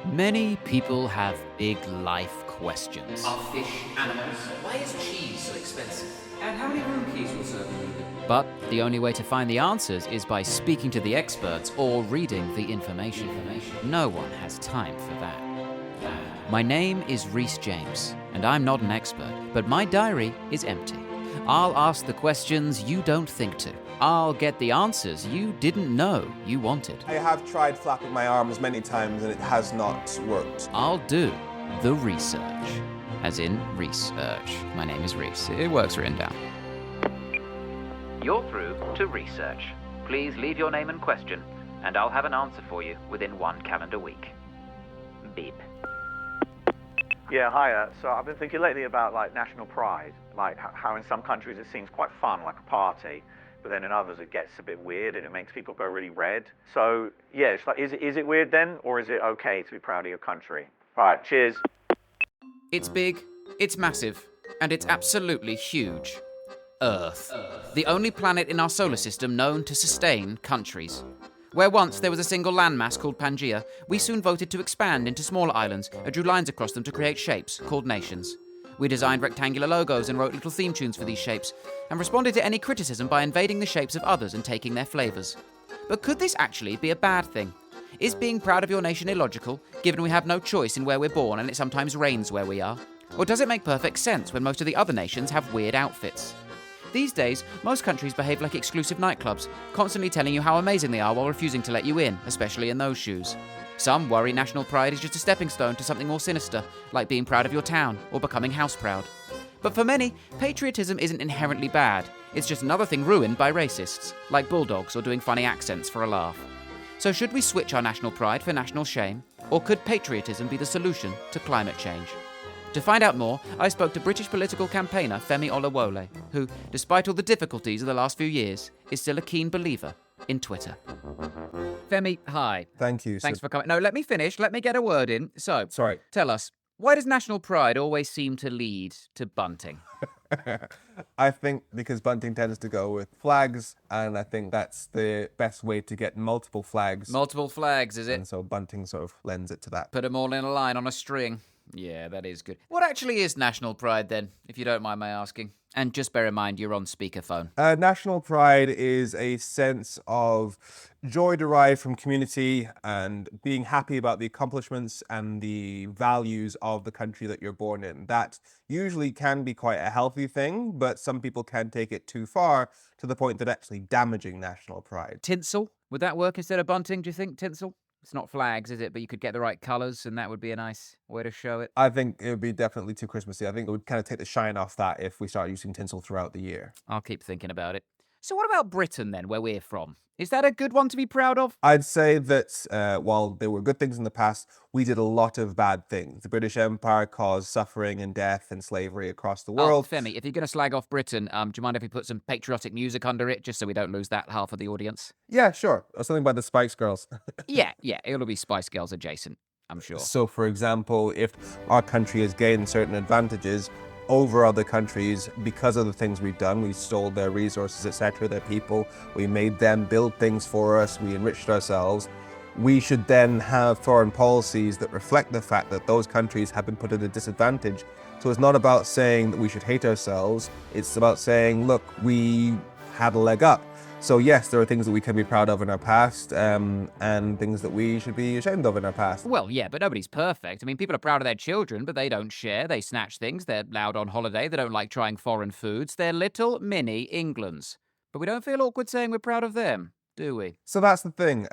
Many people have big life questions. Are fish animals? Why is cheese so expensive? And how many room keys will serve you? But the only way to find the answers is by speaking to the experts or reading the information. No one has time for that. My name is Rhys James, and I'm not an expert, but my diary is empty. I'll ask the questions you don't think to. I'll get the answers you didn't know you wanted. I have tried flapping my arms many times and it has not worked. I'll do the research. As in Rhysearch. My name is Rhys. It works written down. You're through to Rhysearch. Please leave your name and question, and I'll have an answer for you within 1 calendar week. Beep. Yeah, hi. So I've been thinking lately about national pride, how in some countries it seems quite fun, like a party, but then in others it gets a bit weird and it makes people go really red. So yeah, it's is it weird then, or is it okay to be proud of your country? All right, cheers. It's big, it's massive, and it's absolutely huge. Earth. The only planet in our solar system known to sustain countries. Where once there was a single landmass called Pangaea, we soon voted to expand into smaller islands and drew lines across them to create shapes called nations. We designed rectangular logos and wrote little theme tunes for these shapes, and responded to any criticism by invading the shapes of others and taking their flavours. But could this actually be a bad thing? Is being proud of your nation illogical, given we have no choice in where we're born and it sometimes rains where we are? Or does it make perfect sense when most of the other nations have weird outfits? These days, most countries behave like exclusive nightclubs, constantly telling you how amazing they are while refusing to let you in, especially in those shoes. Some worry national pride is just a stepping stone to something more sinister, like being proud of your town or becoming house proud. But for many, patriotism isn't inherently bad. It's just another thing ruined by racists, like bulldogs or doing funny accents for a laugh. So should we switch our national pride for national shame? Or could patriotism be the solution to climate change? To find out more, I spoke to British political campaigner Femi Olawole, who, despite all the difficulties of the last few years, is still a keen believer in Twitter. Femi, hi. Thank you. Thanks for coming. No, let me finish. Let me get a word in. So, Sorry. Tell us, why does national pride always seem to lead to bunting? I think because bunting tends to go with flags, and I think that's the best way to get multiple flags. Multiple flags, is it? And so bunting sort of lends it to that. Put them all in a line on a string. Yeah, that is good. What actually is national pride then, if you don't mind my asking? And just bear in mind, you're on speakerphone. National pride is a sense of joy derived from community and being happy about the accomplishments and the values of the country that you're born in. That usually can be quite a healthy thing, but some people can take it too far to the point that actually damaging national pride. Tinsel? Would that work instead of bunting, do you think, tinsel? It's not flags, is it? But you could get the right colours, and that would be a nice way to show it. I think it would be definitely too Christmassy. I think it would kind of take the shine off that if we start using tinsel throughout the year. I'll keep thinking about it. So what about Britain, then, where we're from? Is that a good one to be proud of? I'd say that while there were good things in the past, we did a lot of bad things. The British Empire caused suffering and death and slavery across the world. Oh, Femi, if you're going to slag off Britain, do you mind if we put some patriotic music under it, just so we don't lose that half of the audience? Yeah, sure. Or something by the Spice Girls. Yeah, it'll be Spice Girls adjacent, I'm sure. So, for example, if our country has gained certain advantages over other countries because of the things we've done, we stole their resources, etc., their people, we made them build things for us, we enriched ourselves, we should then have foreign policies that reflect the fact that those countries have been put at a disadvantage. So it's not about saying that we should hate ourselves, it's about saying, look, we had a leg up. So yes, there are things that we can be proud of in our past, and things that we should be ashamed of in our past. Well, yeah, but nobody's perfect. I mean, people are proud of their children, but they don't share. They snatch things. They're loud on holiday. They don't like trying foreign foods. They're little mini Englands. But we don't feel awkward saying we're proud of them, do we? So that's the thing.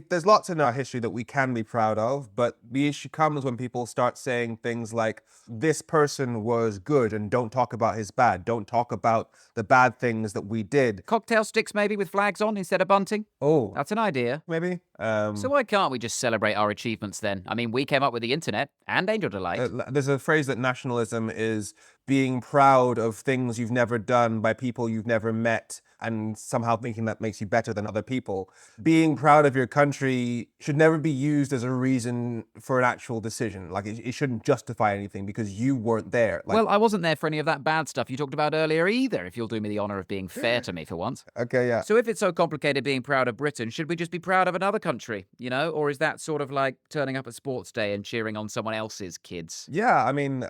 There's lots in our history that we can be proud of, but the issue comes when people start saying things like, this person was good and don't talk about his bad. Don't talk about the bad things that we did. Cocktail sticks maybe with flags on instead of bunting? Oh. That's an idea. Maybe. So why can't we just celebrate our achievements then? I mean, we came up with the internet and Angel Delight. There's a phrase that nationalism is being proud of things you've never done by people you've never met and somehow thinking that makes you better than other people. Being proud of your country should never be used as a reason for an actual decision. Like, it shouldn't justify anything because you weren't there. Like, Well, I wasn't there for any of that bad stuff you talked about earlier either, if you'll do me the honour of being fair to me for once. okay, yeah. So if it's so complicated being proud of Britain, should we just be proud of another country, you know? Or is that sort of like turning up at sports day and cheering on someone else's kids? Yeah, I mean,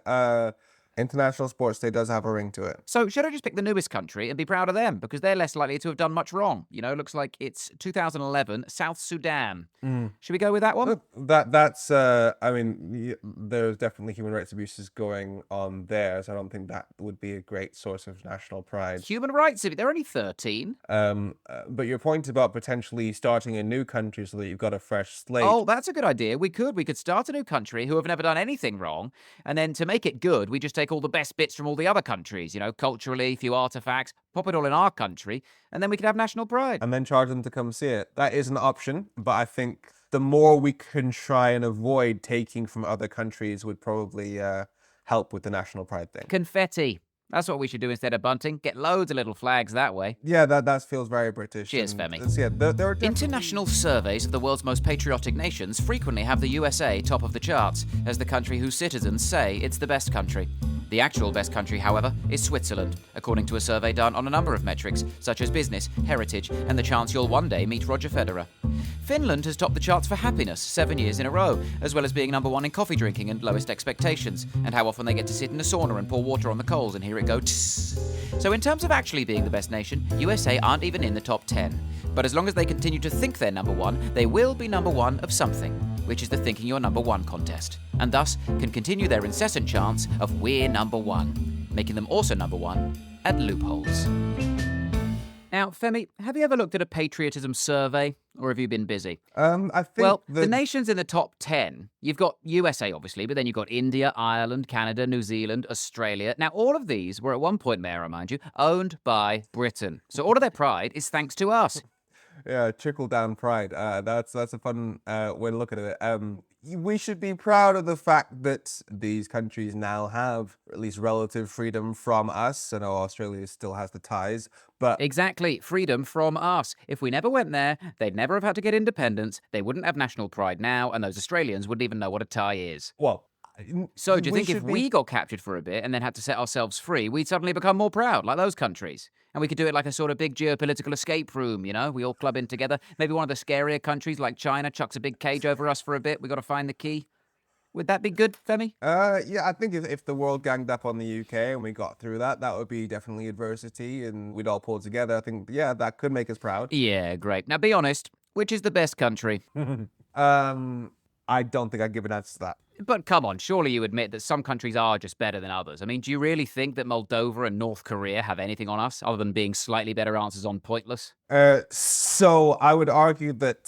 International Sports Day does have a ring to it. So should I just pick the newest country and be proud of them? Because they're less likely to have done much wrong. You know, looks like it's 2011, South Sudan. Should we go with that one? Look, that's I mean, there's definitely human rights abuses going on there, so I don't think that would be a great source of national pride. Human rights, they're only 13. But your point about potentially starting a new country so that you've got a fresh slate. Oh, that's a good idea. We could start a new country who have never done anything wrong, and then to make it good, we just take all the best bits from all the other countries, you know, culturally, a few artifacts, pop it all in our country, and then we could have national pride. And then charge them to come see it. That is an option, but I think the more we can try and avoid taking from other countries would probably help with the national pride thing. Confetti. That's what we should do instead of bunting. Get loads of little flags that way. Yeah, that feels very British. Cheers, Femi. Yeah, there are International surveys of the world's most patriotic nations frequently have the USA top of the charts as the country whose citizens say it's the best country. The actual best country, however, is Switzerland, according to a survey done on a number of metrics, such as business, heritage, and the chance you'll one day meet Roger Federer. Finland has topped the charts for happiness 7 years in a row, as well as being number one in coffee drinking and lowest expectations, and how often they get to sit in a sauna and pour water on the coals and hear it go tss. So in terms of actually being the best nation, USA aren't even in the top 10. But as long as they continue to think they're number one, they will be number one of something, which is the Thinking You're Number One contest, and thus can continue their incessant chants of we're number one, making them also number one at loopholes. Now, Femi, have you ever looked at a patriotism survey, or have you been busy? I think Well, the nations in the top 10, you've got USA, obviously, but then you've got India, Ireland, Canada, New Zealand, Australia. Now, all of these were at one point, may I remind you, owned by Britain. So all of their pride is thanks to us. Yeah, trickle-down pride. That's a fun way to look at it. We should be proud of the fact that these countries now have at least relative freedom from us. I know Australia still has the ties, but Exactly, freedom from us. If we never went there, they'd never have had to get independence, they wouldn't have national pride now, and those Australians wouldn't even know what a tie is. well. So do you we think if should be- we got captured for a bit and then had to set ourselves free, we'd suddenly become more proud, like those countries? And we could do it like a sort of big geopolitical escape room, you know? We all club in together. Maybe one of the scarier countries like China chucks a big cage over us for a bit. We got to find the key. Would that be good, Femi? Yeah, I think if the world ganged up on the UK and we got through that, that would be definitely adversity and we'd all pull together. I think, yeah, that could make us proud. Yeah, great. Now be honest, which is the best country? I don't think I'd give an answer to that. But come on, surely you admit that some countries are just better than others. I mean, do you really think that Moldova and North Korea have anything on us other than being slightly better answers on Pointless? So I would argue that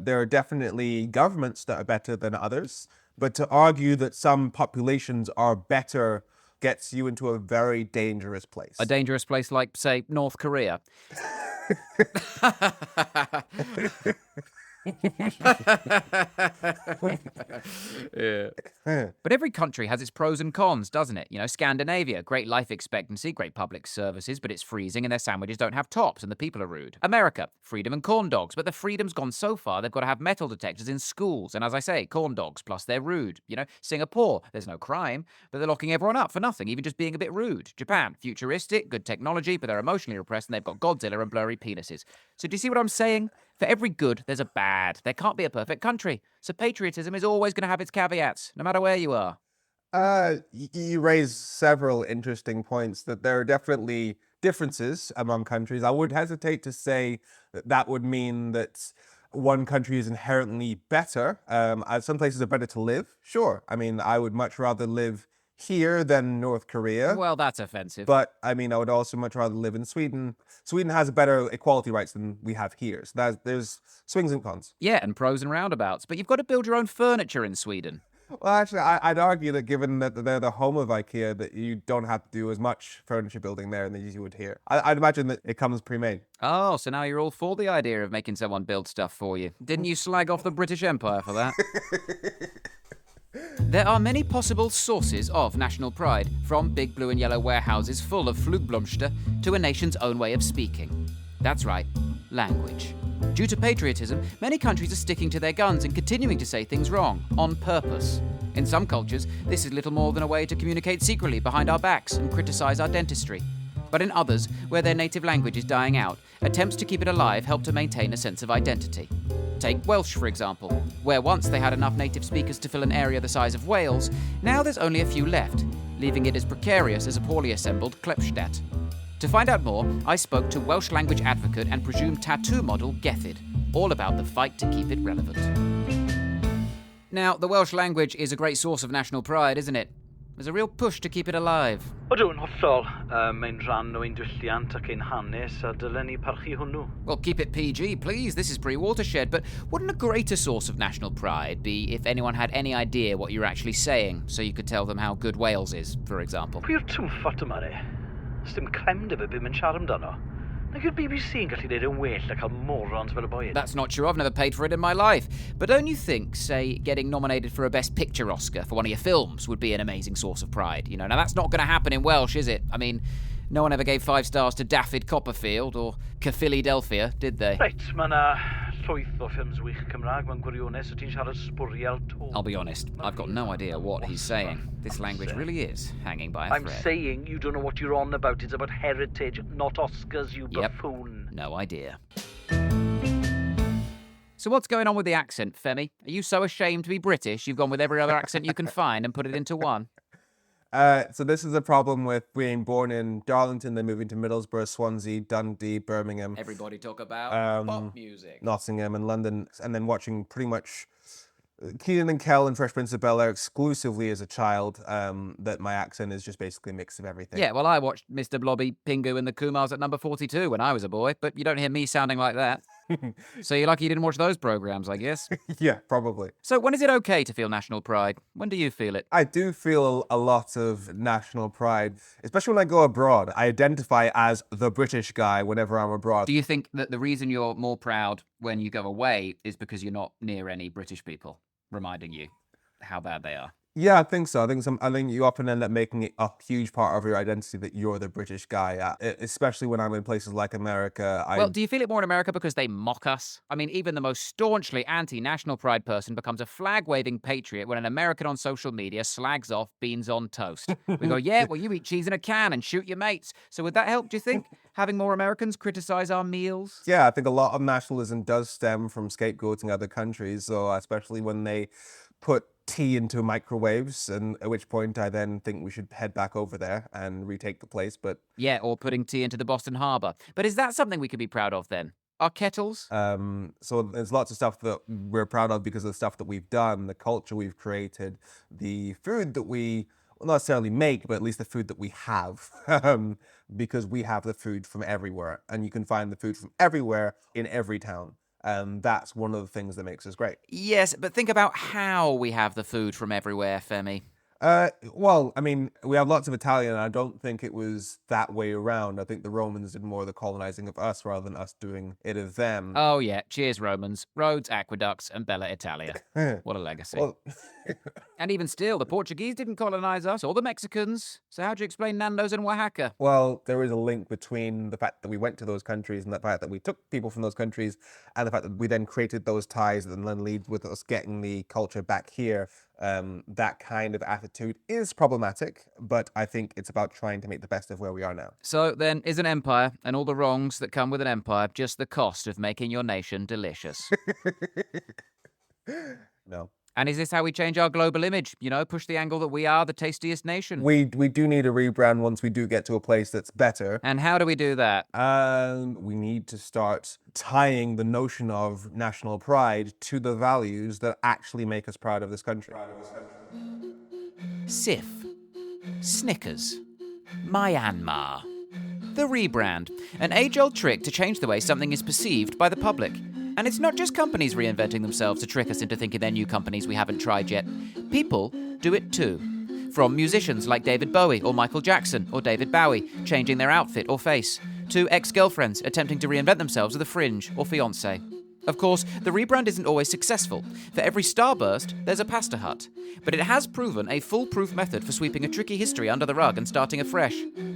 there are definitely governments that are better than others, but to argue that some populations are better gets you into a very dangerous place. A dangerous place like, say, North Korea. Yeah. But every country has its pros and cons, doesn't it? You know, Scandinavia, great life expectancy, great public services, but it's freezing and their sandwiches don't have tops and the people are rude. America, freedom and corn dogs, but the freedom's gone so far they've got to have metal detectors in schools. And as I say, corn dogs, plus they're rude. You know, Singapore, there's no crime, but they're locking everyone up for nothing, even just being a bit rude. Japan, futuristic, good technology, but they're emotionally repressed and they've got Godzilla and blurry penises. So do you see what I'm saying? For every good, there's a bad. There can't be a perfect country. So patriotism is always going to have its caveats, no matter where you are. You raise several interesting points that there are definitely differences among countries. I would hesitate to say that that would mean that one country is inherently better. Some places are better to live. Sure. I mean, I would much rather live here than North Korea. Well, that's offensive. But, I mean, I would also much rather live in Sweden. Sweden has better equality rights than we have here. So there's swings and cons. Yeah, and pros and roundabouts. But you've got to build your own furniture in Sweden. Well, actually, I'd argue that given that they're the home of IKEA, that you don't have to do as much furniture building there than you would here. I'd imagine that it comes pre-made. Oh, so now you're all for the idea of making someone build stuff for you. Didn't you slag off the British Empire for that? There are many possible sources of national pride, from big blue and yellow warehouses full of Flugblomster to a nation's own way of speaking. That's right, language. Due to patriotism, many countries are sticking to their guns and continuing to say things wrong, on purpose. In some cultures, this is little more than a way to communicate secretly behind our backs and criticise our dentistry. But in others, where their native language is dying out, attempts to keep it alive help to maintain a sense of identity. Take Welsh, for example, where once they had enough native speakers to fill an area the size of Wales, now there's only a few left, leaving it as precarious as a poorly assembled Klepstadt. To find out more, I spoke to Welsh language advocate and presumed tattoo model Gethid, all about the fight to keep it relevant. Now, the Welsh language is a great source of national pride, isn't it? There's a real push to keep it alive. Ydw, yn hollol. Mae'n rhan o ein diwylliant ac ein hanes a dylen ni parchu hwnnw. Well, keep it PG, please. This is pre-watershed. But wouldn't a greater source of national pride be if anyone had any idea what you're actually saying, so you could tell them how good Wales is, for example? Pwy'r twmffat yma, re? Sdim clem dy fe beth mae'n siarad amdano. Nag yw'r BBC yn gallu neud yn well a cael morons fel y boi. That's not true. I've never paid for it in my life. But don't you think, say, getting nominated for a Best Picture Oscar for one of your films would be an amazing source of pride? You know, now that's not going to happen in Welsh, is it? I mean, no one ever gave 5 stars to Daffyd Copperfield or Philadelphia, did they? Right, mae yna llwyth o ffilms wych Cymraeg mewn gwirionedd, so ti'n siarad sbwriel to. I'll be honest, I've got no idea what he's saying. This language really is hanging by a I'm thread. saying you don't know what you're on about. It's about heritage, not Oscars, you buffoon. No idea. So what's going on with the accent, Femi? Are you so ashamed to be British you've gone with every other accent you can find and put it into one? So this is a problem with being born in Darlington, then moving to Middlesbrough, Swansea, Dundee, Birmingham. Everybody talk about pop music. Nottingham and London, and then watching pretty much Kenan and Kel and Fresh Prince of Bel-Air exclusively as a child, that my accent is just basically a mix of everything. Yeah, well, I watched Mr. Blobby, Pingu and the Kumars at number 42 when I was a boy, but you don't hear me sounding like that. So you're lucky you didn't watch those programs, I guess. Yeah, probably. So when is it okay to feel national pride? When do you feel it? I do feel a lot of national pride, especially when I go abroad. I identify as the British guy whenever I'm abroad. Do you think that the reason you're more proud when you go away is because you're not near any British people, reminding you how bad they are? Yeah, I think so. I think you often end up making it a huge part of your identity that you're the British guy, especially when I'm in places like America. Well, do you feel it more in America because they mock us? I mean, even the most staunchly anti-national pride person becomes a flag-waving patriot when an American on social media slags off beans on toast. We go, yeah, well, you eat cheese in a can and shoot your mates. So would that help, do you think, having more Americans criticize our meals? Yeah, I think a lot of nationalism does stem from scapegoating other countries, so especially when they put tea into microwaves, and at which point I then think we should head back over there and retake the place. But yeah, or putting tea into the Boston Harbor. But is that something we could be proud of then? Our kettles? So there's lots of stuff that we're proud of because of the stuff that we've done, the culture we've created, the food that we well, not necessarily make, but at least the food that we have, because we have the food from everywhere, and you can find the food from everywhere in every town. That's one of the things that makes us great. Yes, but think about how we have the food from everywhere, Femi. Well, I mean, we have lots of Italian, and I don't think it was that way around. I think the Romans did more of the colonizing of us rather than us doing it of them. Oh, yeah. Cheers, Romans. Roads, aqueducts, and Bella Italia. What a legacy. Well, and even still, the Portuguese didn't colonize us, or the Mexicans. So how do you explain Nando's in Oaxaca? Well, there is a link between the fact that we went to those countries and the fact that we took people from those countries and the fact that we then created those ties that then lead with us getting the culture back here. That kind of attitude is problematic, but I think it's about trying to make the best of where we are now. So then, is an empire and all the wrongs that come with an empire just the cost of making your nation delicious? No. And is this how we change our global image? You know, push the angle that we are the tastiest nation? We do need a rebrand once we do get to a place that's better. And how do we do that? We need to start tying the notion of national pride to the values that actually make us proud of this country. Sif, Snickers, Myanmar. The rebrand, an age-old trick to change the way something is perceived by the public. And it's not just companies reinventing themselves to trick us into thinking they're new companies we haven't tried yet. People do it too. From musicians like David Bowie or Michael Jackson or David Bowie changing their outfit or face, to ex-girlfriends attempting to reinvent themselves with a fringe or fiancé. Of course, the rebrand isn't always successful. For every starburst, there's a pasta hut. But it has proven a foolproof method for sweeping a tricky history under the rug and starting afresh.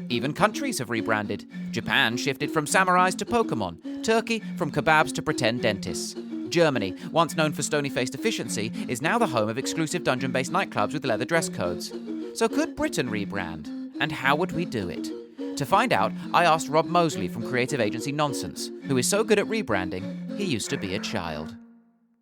Even countries have rebranded. Japan shifted from samurais to Pokemon. Turkey from kebabs to pretend dentists. Germany, once known for stony-faced efficiency, is now the home of exclusive dungeon-based nightclubs with leather dress codes. So could Britain rebrand? And how would we do it? To find out, I asked Rob Mosley from creative agency Nonsense, who is so good at rebranding, he used to be a child.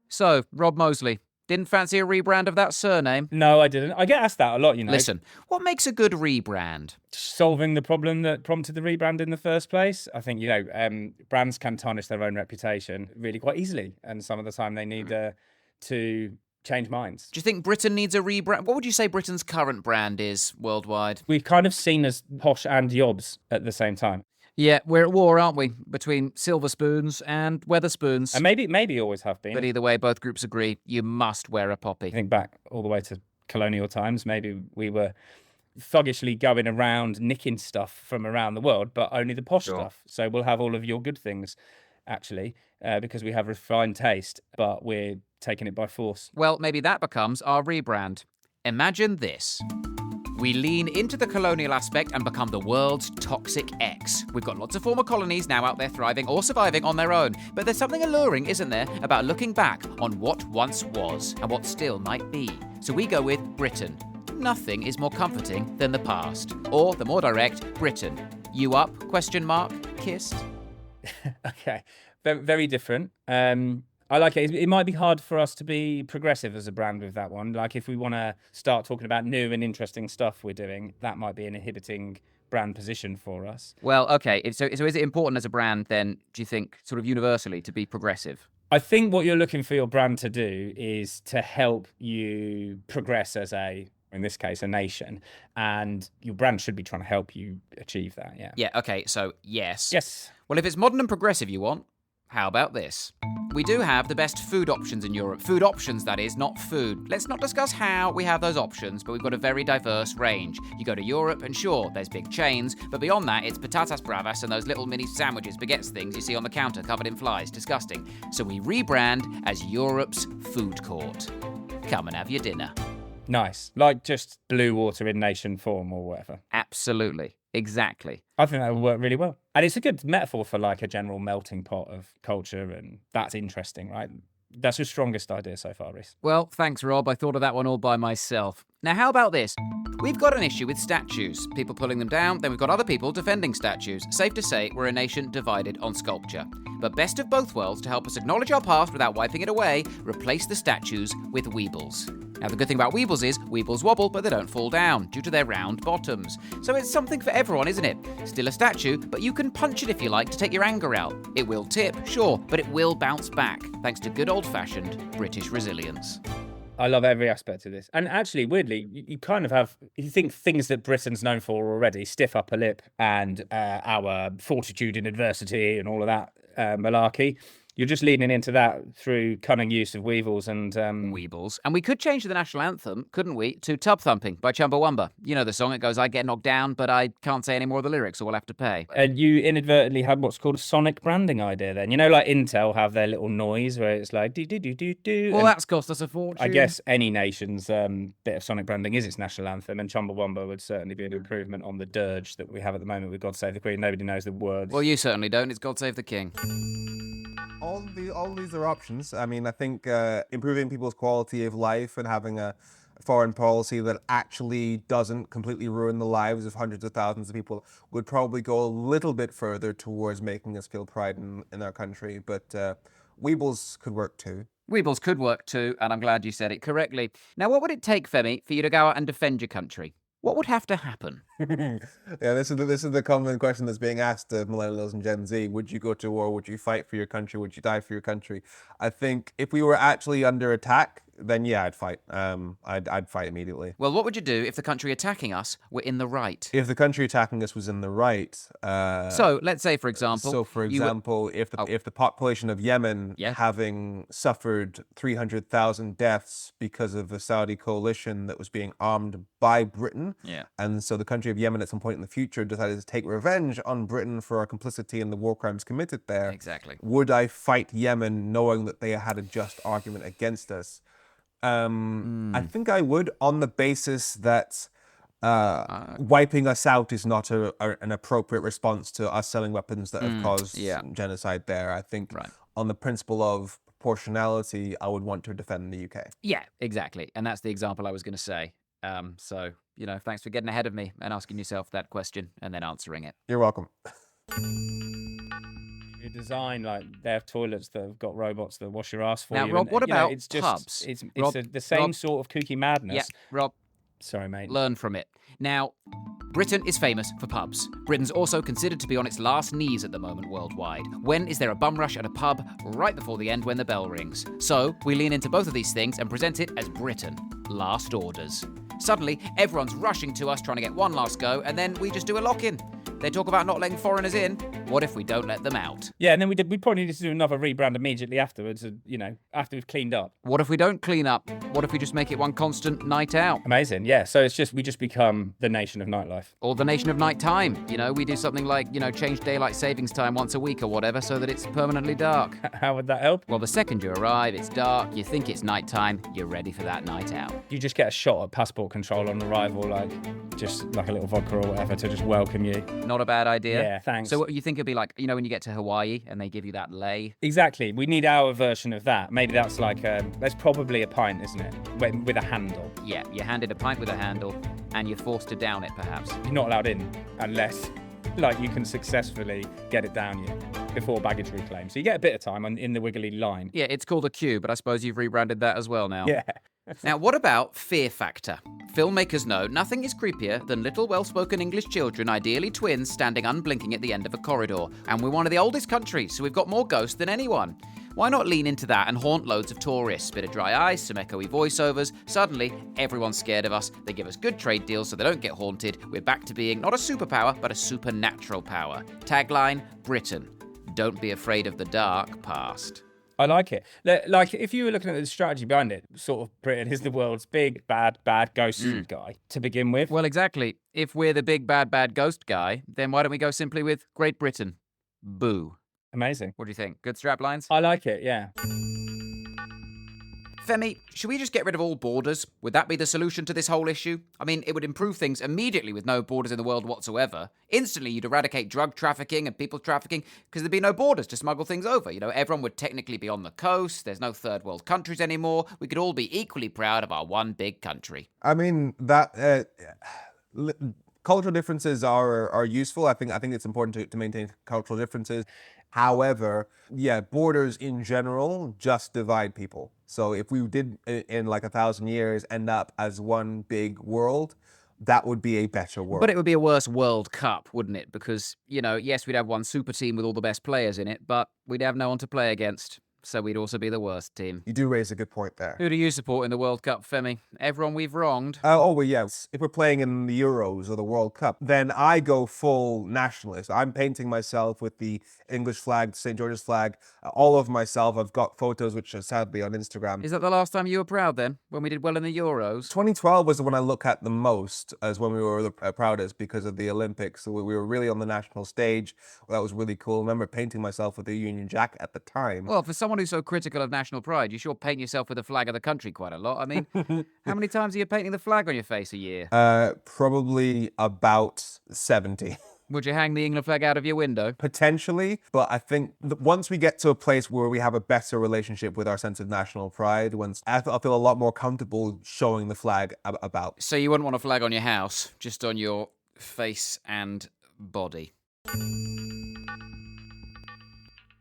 So, Rob Mosley, didn't fancy a rebrand of that surname? No, I didn't. I get asked that a lot, you know. Listen, what makes a good rebrand? Solving the problem that prompted the rebrand in the first place. I think, brands can tarnish their own reputation really quite easily. And some of the time they need to change minds. Do you think Britain needs a rebrand? What would you say Britain's current brand is worldwide? We're kind of seen as posh and yobs at the same time. Yeah, we're at war, aren't we? Between silver spoons and Weatherspoons. And maybe always have been. But either way, both groups agree you must wear a poppy. I think back all the way to colonial times, maybe we were thuggishly going around nicking stuff from around the world, but only the posh stuff. So we'll have all of your good things, actually, because we have refined taste, but we're taking it by force. Well, maybe that becomes our rebrand. Imagine this. We lean into the colonial aspect and become the world's toxic X. We've got lots of former colonies now out there thriving or surviving on their own. But there's something alluring, isn't there, about looking back on what once was and what still might be. So we go with Britain. Nothing is more comforting than the past. Or, the more direct, Britain. You up? ? Kissed? Okay. Very different. I like it. It might be hard for us to be progressive as a brand with that one. Like if we want to start talking about new and interesting stuff we're doing, that might be an inhibiting brand position for us. Well, okay. So is it important as a brand then, do you think, sort of universally, to be progressive? I think what you're looking for your brand to do is to help you progress as in this case, a nation. And your brand should be trying to help you achieve that, yeah. Yeah, okay. So, yes. Yes. Well, if it's modern and progressive you want, how about this? We do have the best food options in Europe. Food options, that is, not food. Let's not discuss how we have those options, but we've got a very diverse range. You go to Europe, and sure, there's big chains, but beyond that, it's patatas bravas and those little mini sandwiches, baguettes things you see on the counter covered in flies. Disgusting. So we rebrand as Europe's food court. Come and have your dinner. Nice. Like just blue water in nation form or whatever. Absolutely. Exactly. I think that would work really well. And it's a good metaphor for like a general melting pot of culture, and that's interesting, right? That's your strongest idea so far, Rhys. Well, thanks, Rob. I thought of that one all by myself. Now, how about this? We've got an issue with statues. People pulling them down, then we've got other people defending statues. Safe to say, we're a nation divided on sculpture. But best of both worlds, to help us acknowledge our past without wiping it away, replace the statues with weebles. Now, the good thing about weebles is weebles wobble, but they don't fall down due to their round bottoms. So it's something for everyone, isn't it? Still a statue, but you can punch it if you like to take your anger out. It will tip, sure, but it will bounce back, thanks to good old-fashioned British resilience. I love every aspect of this. And actually, weirdly, you kind of have, you think things that Britain's known for already, stiff upper lip and our fortitude in adversity and all of that malarkey. You're just leaning into that through cunning use of weevils and... Weebles. And we could change the national anthem, couldn't we, to Tub Thumping by Chumbawamba. You know the song, it goes, I get knocked down, but I can't say any more of the lyrics or we'll have to pay. And you inadvertently had what's called a sonic branding idea then. You know, like Intel have their little noise where it's like, do-do-do-do-do. Well, that's cost us a fortune. I guess any nation's bit of sonic branding is its national anthem, and Chumbawamba would certainly be an improvement on the dirge that we have at the moment with God Save the Queen. Nobody knows the words. Well, you certainly don't. It's God Save the King. All these are options. I mean, I think improving people's quality of life and having a foreign policy that actually doesn't completely ruin the lives of hundreds of thousands of people would probably go a little bit further towards making us feel pride in our country. But weebles could work too. Weebles could work too, and I'm glad you said it correctly. Now, what would it take, Femi, for you to go out and defend your country? What would have to happen? Yeah, this is the common question that's being asked of millennials and Gen Z. Would you go to war? Would you fight for your country? Would you die for your country? I think if we were actually under attack, then yeah, I'd fight. I'd fight immediately. Well, what would you do if the country attacking us were in the right? If the country attacking us was in the right. So let's say, for example. So, for example, if the population of Yemen, having suffered 300,000 deaths because of the Saudi coalition that was being armed by Britain, and so the country country of Yemen at some point in the future decided to take revenge on Britain for our complicity in the war crimes committed there, Exactly. would I fight Yemen knowing that they had a just argument against us? I think I would, on the basis that wiping us out is not an appropriate response to us selling weapons that have caused genocide there. I think on the principle of proportionality, I would want to defend the UK. Yeah, exactly. And that's the example I was going to say. So, thanks for getting ahead of me and asking yourself that question and then answering it. You're welcome. You design, like, they have toilets that have got robots that wash your ass for you. Now, Rob, what about it's just, pubs? It's Rob, the same Rob, sort of kooky madness. Yeah, Rob, Sorry, mate. learn from it. Now, Britain is famous for pubs. Britain's also considered to be on its last knees at the moment worldwide. When is there a bum rush at a pub? Right before the end when the bell rings. So, we lean into both of these things and present it as Britain. Last orders. Suddenly, everyone's rushing to us trying to get one last go, and then we just do a lock-in. They talk about not letting foreigners in. What if we don't let them out? Yeah, and then we probably need to do another rebrand immediately afterwards, after we've cleaned up. What if we don't clean up? What if we just make it one constant night out? Amazing, yeah. So we just become the nation of nightlife. Or the nation of nighttime. We do something like, change daylight savings time once a week or whatever so that it's permanently dark. How would that help? Well, the second you arrive, it's dark, you think it's nighttime, you're ready for that night out. You just get a shot at passport control on arrival, just like a little vodka or whatever to just welcome you. Not a bad idea. Yeah, thanks. So what you think it'd be like, when you get to Hawaii and they give you that lei? Exactly. We need our version of that. Maybe that's there's probably a pint, isn't it? With a handle. Yeah, you're handed a pint with a handle and you're forced to down it, perhaps. You're not allowed in unless, you can successfully get it down you before baggage reclaim. So you get a bit of time in the wiggly line. Yeah, it's called a queue, but I suppose you've rebranded that as well now. Yeah. Now, what about fear factor? Filmmakers know nothing is creepier than little well-spoken English children, ideally twins, standing unblinking at the end of a corridor. And we're one of the oldest countries, so we've got more ghosts than anyone. Why not lean into that and haunt loads of tourists? Bit of dry ice, some echoey voiceovers. Suddenly, everyone's scared of us. They give us good trade deals so they don't get haunted. We're back to being not a superpower, but a supernatural power. Tagline, Britain. Don't be afraid of the dark past. I like it. If you were looking at the strategy behind it, sort of Britain is the world's big, bad ghost guy to begin with. Well, exactly. If we're the big, bad ghost guy, then why don't we go simply with Great Britain? Boo. Amazing. What do you think? Good strap lines? I like it, yeah. Femi, should we just get rid of all borders? Would that be the solution to this whole issue? I mean, it would improve things immediately with no borders in the world whatsoever. Instantly, you'd eradicate drug trafficking and people trafficking because there'd be no borders to smuggle things over. Everyone would technically be on the coast. There's no third world countries anymore. We could all be equally proud of our one big country. I mean, cultural differences are useful. I think it's important to maintain cultural differences. However, borders in general just divide people. So if we did in 1,000 years end up as one big world, that would be a better world. But it would be a worse World Cup, wouldn't it? Because, yes, we'd have one super team with all the best players in it, but we'd have no one to play against. So we'd also be the worst team. You do raise a good point there. Who do you support in the World Cup, Femi? Everyone we've wronged? Yes. If we're playing in the Euros or the World Cup, then I go full nationalist. I'm painting myself with the English flag, St. George's flag, all of myself. I've got photos which are sadly on Instagram. Is that the last time you were proud then, when we did well in the Euros? 2012 was the one I look at the most as when we were the proudest because of the Olympics. So we were really on the national stage. Well, that was really cool. I remember painting myself with the Union Jack at the time. Well, for someone who's so critical of national pride, you sure paint yourself with the flag of the country quite a lot. I mean, how many times are you painting the flag on your face a year? Probably about 70. Would you hang the England flag out of your window? Potentially, but I think that once we get to a place where we have a better relationship with our sense of national pride, I feel a lot more comfortable showing the flag about. So you wouldn't want a flag on your house, just on your face and body?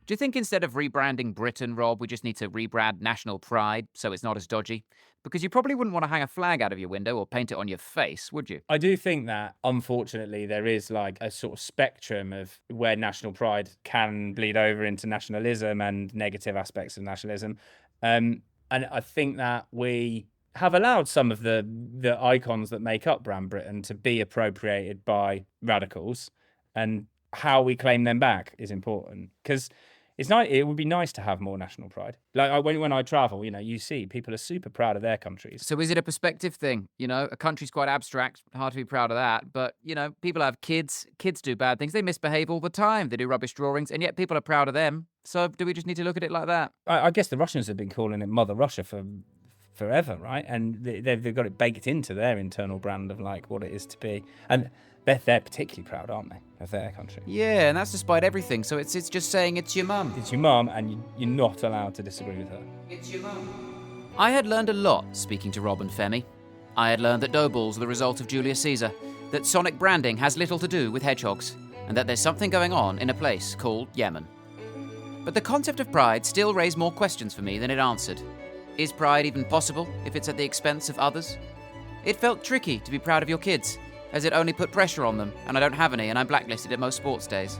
Do you think instead of rebranding Britain, Rob, we just need to rebrand national pride so it's not as dodgy? Because you probably wouldn't want to hang a flag out of your window or paint it on your face, would you? I do think that, unfortunately, there is a sort of spectrum of where national pride can bleed over into nationalism and negative aspects of nationalism. And I think that we have allowed some of the icons that make up Brand Britain to be appropriated by radicals, and how we claim them back is important. Because It's nice. It would be nice to have more national pride. Like when I travel, you see people are super proud of their countries. So is it a perspective thing? A country's quite abstract, hard to be proud of that. But, people have kids. Kids do bad things. They misbehave all the time. They do rubbish drawings, and yet people are proud of them. So do we just need to look at it like that? I guess the Russians have been calling it Mother Russia for forever, right? And they've got it baked into their internal brand of like what it is to be. And they're particularly proud, aren't they, of their country? Yeah, and that's despite everything. So it's just saying it's your mum. It's your mum, and you're not allowed to disagree with her. It's your mum. I had learned a lot speaking to Rob and Femi. I had learned that dough balls are the result of Julius Caesar, that sonic branding has little to do with hedgehogs, and that there's something going on in a place called Yemen. But the concept of pride still raised more questions for me than it answered. Is pride even possible if it's at the expense of others? It felt tricky to be proud of your kids, as it only put pressure on them, and I don't have any, and I'm blacklisted at most sports days.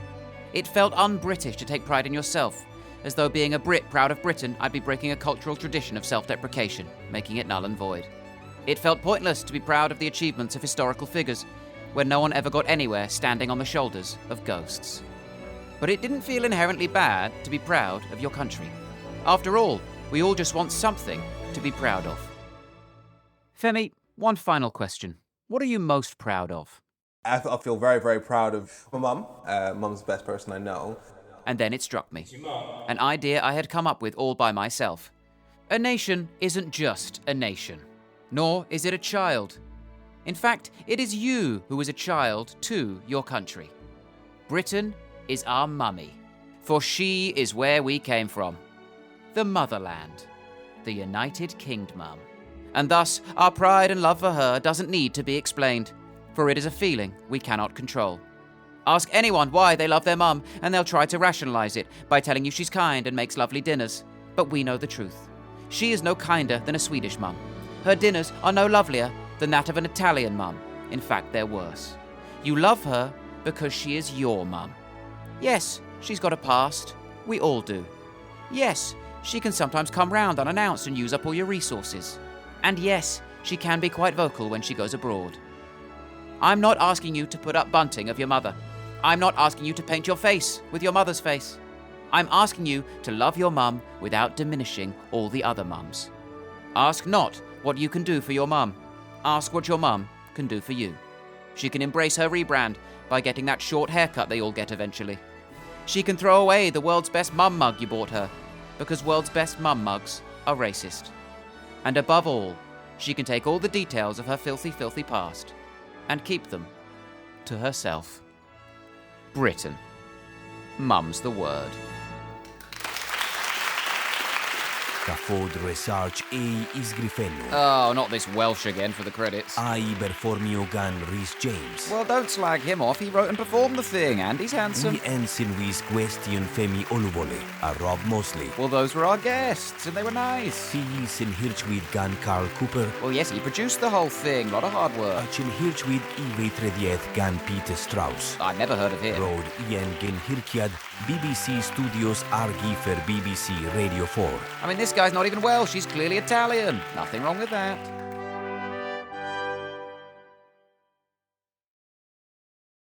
It felt un-British to take pride in yourself, as though being a Brit proud of Britain, I'd be breaking a cultural tradition of self-deprecation, making it null and void. It felt pointless to be proud of the achievements of historical figures, when no one ever got anywhere standing on the shoulders of ghosts. But it didn't feel inherently bad to be proud of your country. After all, we all just want something to be proud of. Femi, one final question. What are you most proud of? I feel very, very proud of my mum. Mum's the best person I know. And then it struck me. An idea I had come up with all by myself. A nation isn't just a nation, nor is it a child. In fact, it is you who is a child to your country. Britain is our mummy, for she is where we came from. The motherland, the United Kingdom. And thus, our pride and love for her doesn't need to be explained, for it is a feeling we cannot control. Ask anyone why they love their mum, and they'll try to rationalise it by telling you she's kind and makes lovely dinners. But we know the truth. She is no kinder than a Swedish mum. Her dinners are no lovelier than that of an Italian mum. In fact, they're worse. You love her because she is your mum. Yes, she's got a past. We all do. Yes, she can sometimes come round unannounced and use up all your resources. And yes, she can be quite vocal when she goes abroad. I'm not asking you to put up bunting of your mother. I'm not asking you to paint your face with your mother's face. I'm asking you to love your mum without diminishing all the other mums. Ask not what you can do for your mum. Ask what your mum can do for you. She can embrace her rebrand by getting that short haircut they all get eventually. She can throw away the world's best mum mug you bought her, because world's best mum mugs are racist. And above all, she can take all the details of her filthy, filthy past and keep them to herself. Britain. Mum's the word. Cafod Rhysearch Isgrifenno. Oh, not this Welsh again for the credits. Ai performio gan Rhys James. Well, don't slag him off. He wrote and performed the thing, and he's handsome. Ni ensin vis question femi oluvole, a Rob Mosley. Well, those were our guests, and they were nice. Fi sin hirchwid gan Carl Cooper. Well, yes, he produced the whole thing. A lot of hard work. Achin hirchwid I gan Peter Strauss. I never heard of him. Road Ian gen hirkiad BBC Studios Argi for BBC Radio 4. I mean, this guy's not even Welsh. He's clearly Italian. Nothing wrong with that.